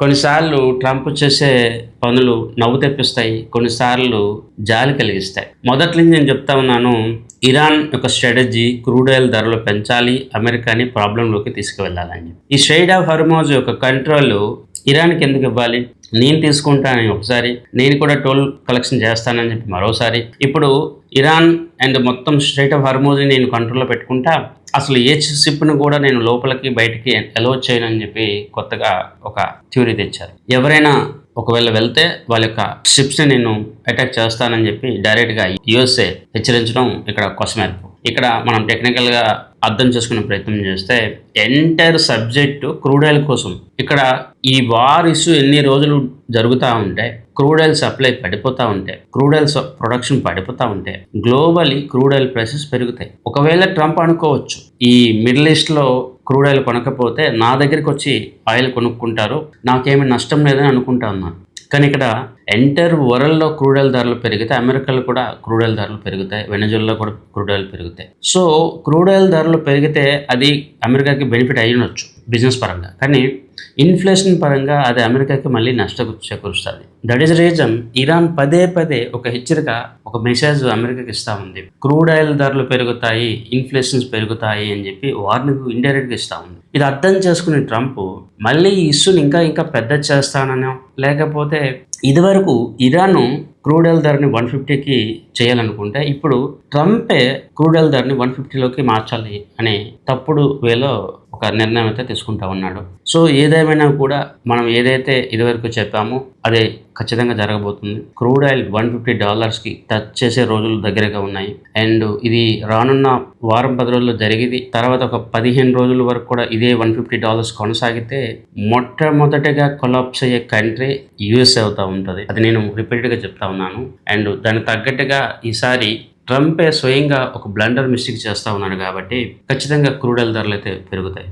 కొన్నిసార్లు ట్రంప్ చేసే పనులు నవ్వు తెప్పిస్తాయి, కొన్నిసార్లు జాలి కలిగిస్తాయి. మొదటి నుంచి నేను చెప్తా ఉన్నాను, ఇరాన్ యొక్క స్ట్రాటజీ క్రూడ్ ఆయిల్ ధరలు పెంచాలి, అమెరికాని ప్రాబ్లంలోకి తీసుకువెళ్ళాలని. ఈ స్ట్రెయిట్ ఆఫ్ హార్మోజ్ యొక్క కంట్రోల్ ఇరాన్కి ఎందుకు ఇవ్వాలి? నేను తీసుకుంటానని ఒకసారి, నేను కూడా టోల్ కలెక్షన్ చేస్తానని చెప్పి మరోసారి, ఇప్పుడు ఇరాన్ అండ్ మొత్తం స్ట్రెయిట్ ఆఫ్ హార్మోజ్ని నేను కంట్రోల్లో పెట్టుకుంటా, అసలు ఏ షిప్ను కూడా నేను లోపలికి బయటికి అలౌ చేయనని చెప్పి కొత్తగా ఒక థ్యూరీ తెచ్చారు. ఎవరైనా ఒకవేళ వెళ్తే వాళ్ళ యొక్క షిప్స్ని నేను అటాక్ చేస్తానని చెప్పి డైరెక్ట్గా యుఎస్ఏ హెచ్చరించడం ఇక్కడ కొసమెరుపు. ఇక్కడ మనం టెక్నికల్గా అర్థం చేసుకునే ప్రయత్నం చేస్తే ఎంటైర్ సబ్జెక్టు క్రూడ్ ఆయిల్ కోసం. ఇక్కడ ఈ వార్ ఇష్యూ ఎన్ని రోజులు జరుగుతూ ఉంటే, క్రూడ్ ఆయిల్ సప్లై పడిపోతూ ఉంటే, క్రూడ్ ఆయిల్ ప్రొడక్షన్ పడిపోతూ ఉంటే, గ్లోబలీ క్రూడ్ ఆయిల్ ప్రైసెస్ పెరుగుతాయి. ఒకవేళ ట్రంప్ అనుకోవచ్చు, ఈ మిడిల్ ఈస్ట్లో క్రూడ్ ఆయిల్ కొనకపోతే నా దగ్గరికి వచ్చి ఆయిల్ కొనుక్కుంటారు, నాకేమీ నష్టం లేదని అనుకుంటా ఉన్నాను. కానీ ఇక్కడ ఎంటైర్ వరల్డ్లో క్రూడ్ ఆయిల్ ధరలు పెరిగితే అమెరికాలో కూడా క్రూడ్ ఆయిల్ ధరలు పెరుగుతాయి, వెనజులాలో కూడా క్రూడ్ ఆయిల్ పెరుగుతాయి. సో క్రూడ్ ఆయిల్ ధరలు పెరిగితే అది అమెరికాకి బెనిఫిట్ అయ్యనొచ్చు బిజినెస్ పరంగా, కానీ ఇన్ఫ్లేషన్ పరంగా అది అమెరికాకి మళ్ళీ నష్టం చేకూరుస్తుంది. దట్ ఈస్ రీజన్ ఇరాన్ పదే పదే ఒక హెచ్చరిక, ఒక మెసేజ్ అమెరికాకి ఇస్తూ ఉంది. క్రూడ్ ఆయిల్ ధరలు పెరుగుతాయి, ఇన్ఫ్లేషన్స్ పెరుగుతాయి అని చెప్పి వార్నింగ్ ఇండైరెక్ట్గా ఇస్తూ ఉంది. ఇది అర్థం చేసుకునే ట్రంప్ మళ్ళీ ఈ ఇష్యూని ఇంకా పెద్ద చేస్తానో, లేకపోతే ఇదివరకు ఇరాన్ క్రూడ్ ఆయిల్ ధరని 150కి చేయాలనుకుంటే ఇప్పుడు ట్రంపే క్రూడ్ ఆయిల్ ధరని 150లోకి మార్చాలి అనే తప్పుడు వేలో ఒక నిర్ణయం అయితే తీసుకుంటా ఉన్నాడు. సో ఏదేమైనా కూడా మనం ఏదైతే ఇదివరకు చెప్పామో అదే ఖచ్చితంగా జరగబోతుంది. క్రూడ్ ఆయిల్ $150కి టచ్ చేసే రోజులు దగ్గరగా ఉన్నాయి. అండ్ ఇది రానున్న వారం 10 రోజుల్లో జరిగింది. తర్వాత ఒక 15 రోజుల వరకు కూడా ఇదే $150 కొనసాగితే మొట్టమొదటిగా కొలాప్స్ అయ్యే కంట్రీ యుఎస్ఏ అవుతా ఉంటుంది. అది నేను రిపీటెడ్గా చెప్తా ఉన్నాను. అండ్ దానికి తగ్గట్టుగా ఈసారి ట్రంపే స్వయంగా ఒక బ్లండర్ మిస్టేక్ చేస్తూ ఉన్నాడు కాబట్టి ఖచ్చితంగా క్రూడ్ ఆయిల్ ధరలు అయితే పెరుగుతాయి.